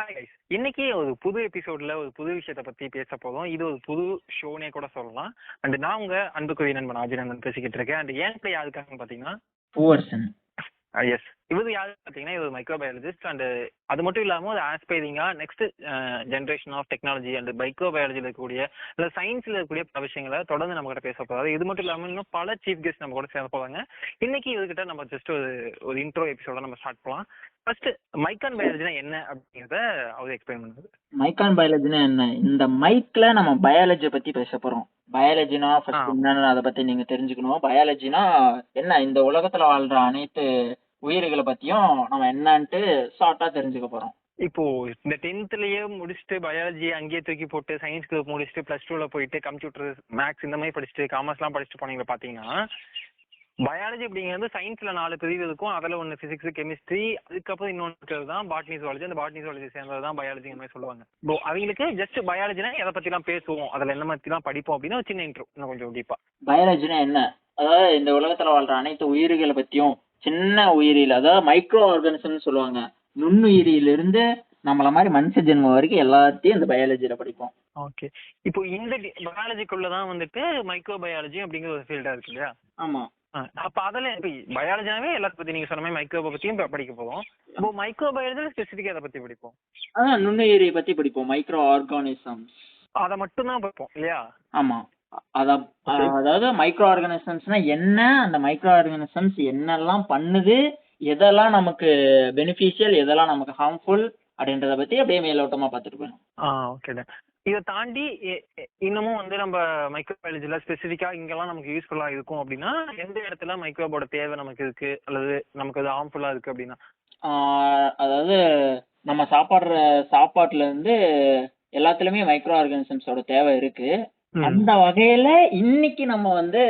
Hi guys, இன்னைக்கு ஒரு புது எபிசோட்ல ஒரு புது விஷயத்த பத்தி பேச போதும். இது ஒரு புது ஷோனே கூட சொல்லலாம். அண்ட் நான் உங்க அன்புக்குரிய நண்பன் ஆஜினந்தன் பேசிக்கிட்டு இருக்கேன். அண்ட் ஏன் இப்ப யாருக்காக பாத்தீங்கன்னா எஸ், இவர் யாரு பாத்தீங்கன்னா இவர் மைக்ரோபயாலஜிஸ்ட். அண்ட் அது மட்டும் இல்லாம ஒரு ஆஸ்பைரிங்கா next generation of technology and மைக்ரோபயாலஜில இருக்கக்கூடிய இல்ல சயின்ஸ்ல இருக்கக்கூடிய பல விஷயங்களை தொடர்ந்து நம்ம கிட்ட பேச போறாரு. இது மட்டும் இல்லாம இன்னும் பல சீஃப் கெஸ்ட் நம்ம கூட சேர போவாங்க. இன்னைக்கு இவர்கிட்ட நம்ம ஜஸ்ட் ஒரு இன்ட்ரோ எபிசோட நம்ம ஸ்டார்ட் பண்ணலாம். ஃபர்ஸ்ட் மைக்கான் பயாலஜினா என்ன அப்படிங்கறத அவர் எக்ஸ்பிளைன் பண்ணுவாரு. மைக்கான் பயாலஜினா என்ன? இந்த மைக்ல நம்ம பயாலஜி பத்தி பேச போறோம். பயாலஜினா ஃபர்ஸ்ட் என்னன்னு அதை பத்தி நீங்க தெரிஞ்சுக்கணும். பயாலஜினா என்ன, இந்த உலகத்துல வாழ்ற அனைத்து உயிர்களை பத்தியும் நம்ம என்னன்ட்டு ஷார்ட்டா தெரிஞ்சுக்க போறோம். இப்போ இந்த 10th முடிச்சுட்டு பயாலஜி அங்கேயே தூக்கி போட்டு சயின்ஸ் குரூப் முடிச்சுட்டு +2 போயிட்டு கம்ப்யூட்டர் மேக்ஸ் இந்த மாதிரி படிச்சுட்டு காமர்ஸ் எல்லாம் படிச்சுட்டு போனீங்க பாத்தீங்கன்னா, பயாலஜி அப்படிங்கிறது சயின்ஸ்ல 4 பிரிவு இருக்கும். அதுல ஒன்னு பிசிக்ஸ், கெமிஸ்ட்ரி, அதுக்கப்புறம் இன்னொன்று இருக்கிறது தான் பாட்னி ஜுவாலஜி. அந்த பாட்னி ஜுவாலஜி சேர்ந்தது தான் பயாலஜி மாதிரி சொல்லுவாங்க. அவங்களுக்கு ஜஸ்ட் பயாலஜினா எதை பத்தி எல்லாம் பேசுவோம், அதுல என்ன பத்தி எல்லாம் படிப்போம் அப்படின்னு ஒரு சின்ன இன்ட்ரோ, இன்னும் கொஞ்சம் டீப்பா. பயாலஜினா என்ன, அதாவது இந்த உலகத்துல வாழ்ற அனைத்து உயிர்களை பத்தியும், சின்ன உயிரில் அதாவது மைக்ரோ ஆர்கானிசம் சொல்லுவாங்க, நுண்ணுயிரிலிருந்து நம்மள மாதிரி மனுஷ ஜென்மம் வரைக்கும் எல்லாத்தையும் இந்த பயாலஜில படிப்போம். ஓகே, இப்போ இந்த பயாலஜிக்குள்ளதான் வந்துட்டு மைக்ரோ பயாலஜி அப்படிங்கிற ஒரு ஃபீல்டா இருக்கு இல்லையா? ஆமா. அப்ப அதுல இப்ப பயாலஜினாவே எல்லாத்த பத்தி நீங்க சொன்ன மாதிரி மைக்ரோபை பத்தியும் படிக்க போறோம். இப்போ மைக்ரோ பயாலஜி ஸ்பெசிபிக்கா அதை பத்தி படிப்போம். அதான் நுண்ணுயிரி பத்தி படிப்போம், மைக்ரோ ஆர்கானிசம். அதை மட்டும் தான் படிப்போம் இல்லையா? ஆமா. அதாவது மைக்ரோ ஆர்கானிசம்ஸ்னா என்ன, அந்த மைக்ரோ ஆர்கானிசம்ஸ் என்னெல்லாம் பண்ணுது, எதெல்லாம் நமக்கு பெனிஃபிஷியல், எதெல்லாம் நமக்கு ஹார்ம்ஃபுல் அப்படின்றத பத்தி அப்படியே மேலோட்டமா பார்த்துட்டு போயிடும். ஓகே. இதை தாண்டி இன்னமும் வந்து நம்ம மைக்ரோபயாலஜில ஸ்பெசிஃபிக்கா இங்கெல்லாம் நமக்கு யூஸ்ஃபுல்லா இருக்கும் அப்படின்னா எந்த இடத்துல மைக்ரோபோட தேவை நமக்கு இருக்கு அல்லது நமக்கு அது ஹார்ம்ஃபுல்லா இருக்கு அப்படின்னா, அதாவது நம்ம சாப்பாடுற சாப்பாட்டுல இருந்து எல்லாத்துலயுமே மைக்ரோ ஆர்கானிசம்ஸோட தேவை இருக்கு. அந்த வகையில இன்னைக்கு நம்ம வந்து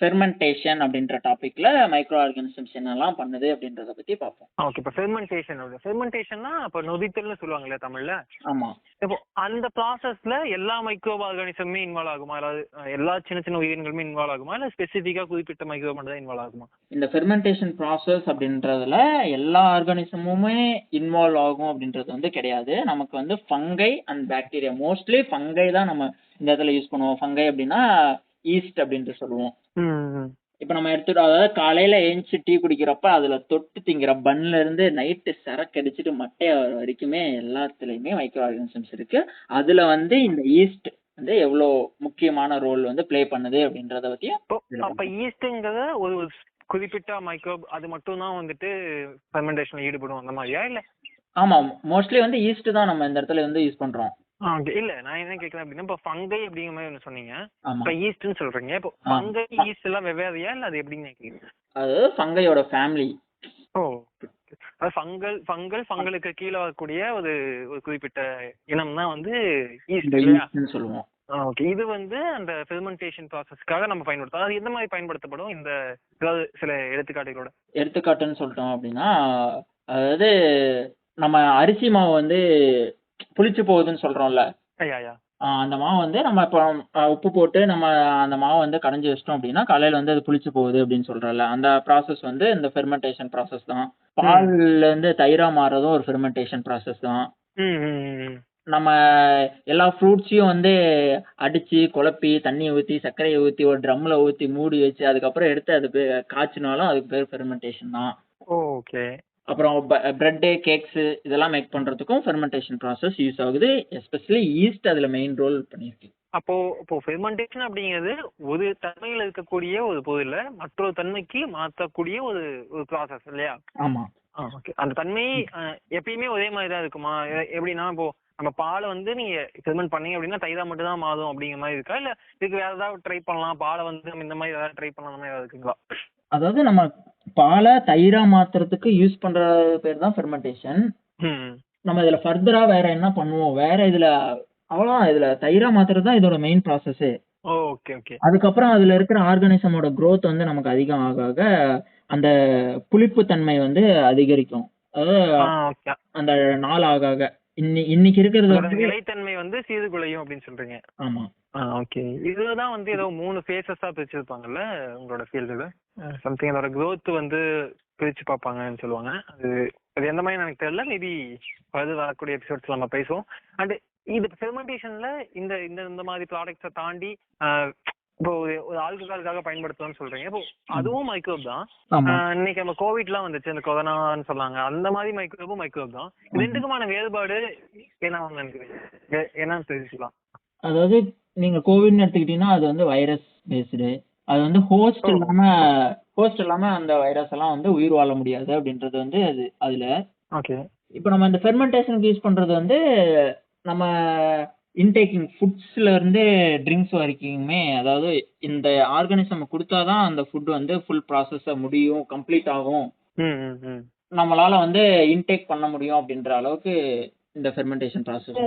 ஃபெர்மெண்டேஷன் அப்படின்ற டாபிக்ல மைக்ரோ ஆர்கானிசம்ஸ் என்னெல்லாம் பண்ணுது அப்படின்றத பத்தி பார்ப்போம். ஓகே, இப்போ ஃபெர்மெண்டேஷன்னா அப்ப நொதித்தல்னு சொல்லுவாங்கல்ல தமிழ்ல. ஆமா. இப்போ அந்த ப்ராசஸ்ல எல்லா மைக்ரோ ஆர்கானிசமுமே இன்வால்வ் ஆகுமா, அதாவது எல்லா சின்ன சின்ன உயிரினங்களுமே இன்வால்வ் ஆகுமா, இல்ல ஸ்பெசிஃபிக்கா குறிப்பிட்ட மைக்ரோ மட்டும் தான் இன்வால்வ் ஆகுமா? இந்த ஃபெர்மெண்டேஷன் ப்ராசஸ் அப்படின்றதுல எல்லா ஆர்கானிசமுமே இன்வால்வ் ஆகும் அப்படின்றது வந்து கிடையாது. நமக்கு வந்து fungi and bacteria, mostly fungi தான் நம்ம இந்த இடத்துல யூஸ் பண்ணுவோம். ஃபங்கை அப்படின்னா ஈஸ்ட் அப்படின்ட்டு சொல்லுவோம். இப்ப நம்ம எடுத்துட்டோம், அதாவது காலையில எழுந்துச்சு டீ குடிக்கிறப்ப அதுல தொட்டு திங்கிற பன்ல இருந்து நைட்டு சரக்கு அடிச்சுட்டு மட்டைய வரைக்குமே எல்லாத்துலயுமே மைக்ரோ ஆர்கானிசம்ஸ் இருக்கு. அதுல வந்து இந்த ஈஸ்ட் வந்து எவ்வளவு முக்கியமான ரோல் வந்து பிளே பண்ணுது அப்படின்றத பத்தியும். அப்ப ஈஸ்ட்ங்கிறத ஒரு குறிப்பிட்ட மைக்ரோப் அது மட்டும் தான் வந்துட்டு ஃபெர்மெண்டேஷன்ல ஈடுபடும் அந்த மாதிரியா இல்ல? ஆமா, மோஸ்ட்லி வந்து ஈஸ்ட் தான் நம்ம இந்த இடத்துல வந்து யூஸ் பண்றோம். இல்ல நான் என்ன கேக்குறேன் அப்படின்னா, இப்ப ஃபங்கை அப்படிங்கிற மாதிரி ஒண்ணு சொன்னீங்க, இப்ப ஈஸ்ட்னு சொல்றீங்க. இப்போ ஃபங்கை ஈஸ்ட் எல்லாம் வெவ்வேறையா இல்ல அது எப்படின்னு கேக்குறீங்க? அது ஃபங்கையோட ஃபேமிலி. ஃபங்களுக்கு கீழே வரக்கூடிய ஒரு குறிப்பிட்ட இனம் தான் வந்து ஈஸ்ட் சொல்லுவோம். ஓகே, இது வந்து அந்த ஃபெர்மெண்டேஷன் ப்ராசஸ்க்காக நம்ம பயன்படுத்தோம். அது எந்த மாதிரி பயன்படுத்தப்படும்? இந்த சில எடுத்துக்காட்டுன்னு சொல்லிட்டோம் அப்படின்னா, அதாவது நம்ம அரிசி மாவு வந்து புளிச்சு போகுதுன்னு சொல்றோம்ல, அந்த மாவு வந்து நம்ம இப்போ உப்பு போட்டு நம்ம அந்த மாவை வந்து கடைஞ்சி வச்சிட்டோம் அப்படின்னா காலையில வந்து அது புளிச்சு போகுது அப்படின்னு சொல்றோம்ல, அந்த ப்ராசஸ் வந்து இந்த ஃபெர்மெண்டேஷன் ப்ராசஸ் தான். பால்ல இருந்து தயிரா மாறுறதும் ஒரு ஃபெர்மெண்டேஷன் ப்ராசஸ் தான். நம்ம எல்லா ஃப்ரூட்ஸையும் வந்து அடிச்சு குழப்பி தண்ணியை ஊற்றி சர்க்கரையை ஊற்றி ஒரு ட்ரம்ல ஊற்றி மூடி வச்சு அதுக்கப்புறம் எடுத்து அது காய்ச்சினாலும் அதுக்கு பேர் ஃபெர்மெண்டேஷன் தான். ஓகே. அப்புறம் பிரெட்டு, கேக்ஸ் இதெல்லாம் மேக் பண்றதுக்கும் ஃபெர்மெண்டேஷன் ப்ராசஸ் யூஸ் ஆகுது. எஸ்பெஷலி ஈஸ்ட் அதுல மெயின் ரோல் பண்ணிருக்கு. அப்போ ஃபெர்மெண்டேஷன் அப்படிங்கிறது ஒரு தன்மையில இருக்கக்கூடிய ஒரு பொருளை மற்றொரு தன்மைக்கு மாற்றக்கூடிய ஒரு ப்ராசஸ் இல்லையா? ஆமா. ஓகே, அந்த தன்மை எப்பயுமே ஒரே மாதிரி தான் இருக்குமா? எப்படின்னா இப்போ நம்ம பாலை வந்து நீங்க ஃபெர்மெண்ட் பண்ணீங்க அப்படின்னா தயிரா மட்டும் தான் மாறும் அப்படிங்கிற மாதிரி இருக்கா, இல்ல இதுக்கு வேற ஏதாவது ட்ரை பண்ணலாம், பாலை வந்து நம்ம இந்த மாதிரி ஏதாவது ட்ரை பண்ணலாம் மாதிரி இருக்குங்களா? அதாவது நம்ம பாலை தயிரா மாத்துறதுக்கு யூஸ் பண்ற பேர் தான் ஃபெர்மெண்டேஷன். நம்ம இதுல ஃபர்தரா வேற என்ன பண்ணுவோம், வேற இதுல அவ்வளவுதான், இதுல தயிரா மாத்துறது தான் இதோட மெயின் ப்ராசஸ். அதுக்கப்புறம் அதுல இருக்கிற ஆர்கானிசமோட growth வந்து நமக்கு அதிகம் ஆக ஆக அந்த புளிப்பு தன்மை வந்து அதிகரிக்கும். அதாவது அந்த நாள் ஆக ஆக இன்னைக்கு இருக்கிறது நிலைத்தன்மை வந்து சீர்குலையும் அப்படின்னு சொல்றீங்க. ஆமா. ஓகே, இதுதான் வந்து ஏதோ 3 ஃபேஸஸா பிரிச்சிருப்பாங்கல்ல உங்களோட ஃபீல்டுல. சம்திங் அதோட growth வந்து பிரிச்சு பார்ப்பாங்கன்னு சொல்லுவாங்க. அது அது எந்த மாதிரி எனக்கு தெரியல. மேபி அது வரக்கூடிய எபிசோட்ஸ் நம்ம பேசுவோம். அண்ட் இது ஃபெர்மெண்டேஷன்ல இந்த இந்த இந்த மாதிரி ப்ராடக்ட்ஸை தாண்டி இப்போ ஒரு ஆல்கஹாலுக்காக பயன்படுத்தலாம்னு சொல்றீங்க. இப்போ அதுவும் மைக்ரோப் தான். இன்னைக்கு நம்ம கோவிட்லாம் வந்துச்சு, இந்த கொரோனான்னு சொன்னாங்க, அந்த மாதிரி மைக்ரோபும் மைக்ரோப் தான். ரெண்டுக்குமான வேறுபாடு என்ன என்னன்னு தெரிஞ்சுக்கலாம். அதாவது நீங்க கோவிட்னு எடுத்துக்கிட்டீங்கன்னா அது வந்து வைரஸ் பேஸ்டு. அது வந்து ஹோஸ்ட் இல்லாம அந்த வைரஸ் எல்லாம் வந்து உயிர் வாழ முடியாது அப்படின்றது வந்து அது அதுல. ஓகே. இப்போ நம்ம இந்த ஃபெர்மெண்டேஷனுக்கு யூஸ் பண்றது வந்து நம்ம இன்டேக்கிங் ஃபுட்ஸ்ல இருந்து ட்ரிங்க்ஸ் வரைக்குமே, அதாவது இந்த ஆர்கானிசம் கொடுத்தாதான் அந்த ஃபுட் வந்து ஃபுல் ப்ராசஸ் முடியும், கம்ப்ளீட் ஆகும், நம்மளால வந்து இன்டேக் பண்ண முடியும் அப்படின்ற அளவுக்கு இந்த ஃபெர்மெண்டேஷன் ப்ராசஸ்.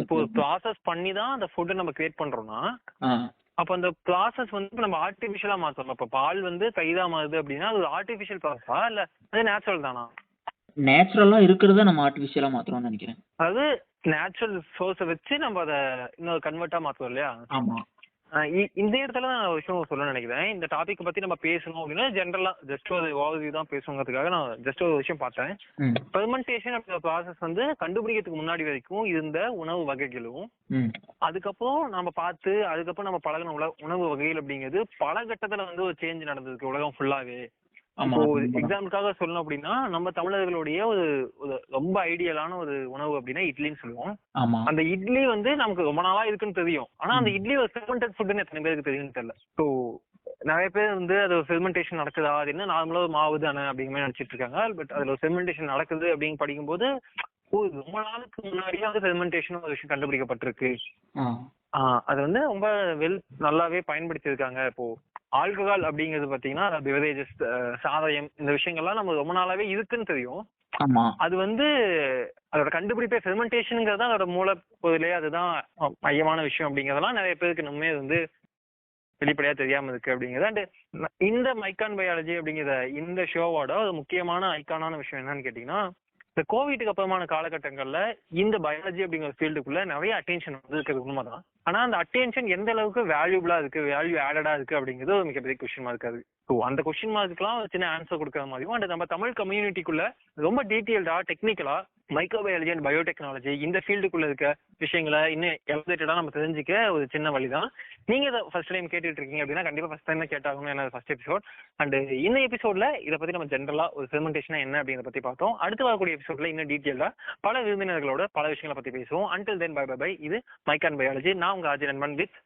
இப்போ ப்ராசஸ் பண்ணி தான் அந்த ஃபுட்டை நம்ம கிரியேட் பண்றோம்னா, அப்ப அந்த ப்ராசஸ் வந்து நம்ம ஆர்டிபிஷியலா மாத்தணும். இப்ப பால் வந்து கைதா மாறுது அப்படின்னா அது ஆர்டிபிஷியல் ப்ராசஸா இல்ல அது நேச்சுரல் தானா? நேச்சுரலா இருக்கிறத நம்ம ஆர்டிபிஷியலா மாத்துறோம்னு நினைக்கிறேன். அதாவது நேச்சுரல் சோர்ஸை வச்சு நம்ம அதை இன்னொரு கன்வெர்ட்டா மாத்துவோம் இல்லையா? ஆமா. இந்த இடத்துல நான் ஒரு விஷயம் சொல்ல நினைக்கிறேன். இந்த டாபிக் பத்தி நம்ம பேசணும் அப்படின்னா ஜென்ரலா ஜஸ்ட் ஒரு ஓவர்வியூ தான் பேசுங்கிறதுக்காக நான் ஜஸ்ட் ஒரு விஷயம் பார்த்தேன். ஃபெர்மெண்டேஷன் அப்படிங்கிற ப்ராசஸ் வந்து கண்டுபிடிக்கிறதுக்கு முன்னாடி வரைக்கும் இருந்த உணவு வகைகளும் அதுக்கப்புறம் நம்ம பார்த்து அதுக்கப்புறம் நம்ம பழகின உணவு வகைகள் அப்படிங்கிறது பல கட்டத்துல வந்து ஒரு சேஞ்ச் நடந்ததுக்கு உலகம் ஃபுல்லாவே. இப்போ எக்ஸாம்பிளுக்காக சொல்லணும் அப்படின்னா நம்ம தமிழர்களுடைய ஒரு ரொம்ப ஐடியலான ஒரு உணவு அப்படின்னா இட்லின்னு சொல்லுவோம். அந்த இட்லி வந்து நமக்கு ரொம்ப நாளா இருக்குன்னு தெரியும். ஆனா அந்த இட்லி ஒரு ஃபெர்மெண்டட் ஃபுட்னு எத்தனை பேருக்கு தெரியும்னு தெரியல. ஸோ நிறைய பேர் வந்து அது ஃபெர்மெண்டேஷன் நடக்குதா, அது என்ன நார்மலா ஒரு மாவு தானே அப்படிங்கிற மாதிரி நினைச்சிட்டு இருக்காங்க. பட் அதுல ஃபெர்மெண்டேஷன் நடக்குது அப்படின்னு படிக்கும்போது ரொம்ப நாளுக்கு முன்னாடியே வந்து ஃபெர்மெண்டேஷன் ஒரு விஷயம் கண்டுபிடிக்கப்பட்டிருக்கு. அது வந்து ரொம்ப நல்லாவே பயன்படுத்தியிருக்காங்க. இப்போ ஆல்கஹால் அப்படிங்கிறது பாத்தீங்கன்னா பிவரேஜஸ், சாராயம், இந்த விஷயங்கள்லாம் நம்ம ரொம்ப நாளாவே இருக்குன்னு தெரியும். அது வந்து அதோட கண்டுபிடிப்பே ஃபெர்மெண்டேஷன்ங்கிறது அதோட மூலப்பொருளே, அதுதான் மையமான விஷயம் அப்படிங்கறதெல்லாம் நிறைய பேருக்கு இன்னுமே வந்து வெளிப்படையா தெரியாம இருக்கு அப்படிங்கிறது. அண்ட் இந்த மைக்கான் பயாலஜி அப்படிங்கிற இந்த ஷோவோட ஒரு முக்கியமான ஐக்கானான விஷயம் என்னன்னு கேட்டீங்கன்னா, இந்த கோவிட்டுக்கு அப்புறமான காலகட்டங்கள்ல இந்த பயாலஜி அப்படிங்கிற ஃபீல்டுக்குள்ள நிறைய அட்டென்ஷன் வந்து இருக்கிறது உண்மைதான். ஆனா அந்த அட்டென்ஷன் எந்த அளவுக்கு வேல்யூபிளா இருக்கு, வேல்யூ ஆடடா இருக்கு அப்படிங்கிறது ஒரு மிகப்பெரிய கொஸ்டின் மார்க் இருக்கு. ஸோ அந்த கொஸ்டின் மார்க்குலாம் ஒரு சின்ன ஆன்சர் கொடுக்குற மாதிரியும் அண்ட் நம்ம தமிழ் கம்யூனிட்டிக்குள்ள ரொம்ப டீட்டெயில்டா டெக்னிக்கலா மைக்ரோபயாலஜி அண்ட் பயோடெக்னாலஜி இந்த ஃபீல்டுக்குள்ள இருக்க விஷயங்களை இன்னும் எலபரேட்டடா நம்ம தெரிஞ்சுக்க ஒரு சின்ன வழிதான். நீங்க இதை ஃபர்ஸ்ட் டைம் கேட்டுட்டு இருக்கீங்க அப்படின்னா கண்டிப்பா ஃபர்ஸ்ட் டைம் கேட்டாகணும், ஏன்னா ஃபர்ஸ்ட் எபிசோட். அண்ட் இந்த எபிசோட்ல இதை பத்தி நம்ம ஜென்ரலா ஒரு ஃபெர்மெண்டேஷன் என்ன அப்படிங்கிறத பத்தி பார்த்தோம். அடுத்து வரக்கூடிய எபிசோட்ல இன்னும் டீட்டெயிலா பல விருந்தினர்களோட பல விஷயங்களை பத்தி பேசுவோம். Until then bye bye. இது மைக்கான் பயாலஜி. நான் உங்க ஆஜி நண்பன் வித்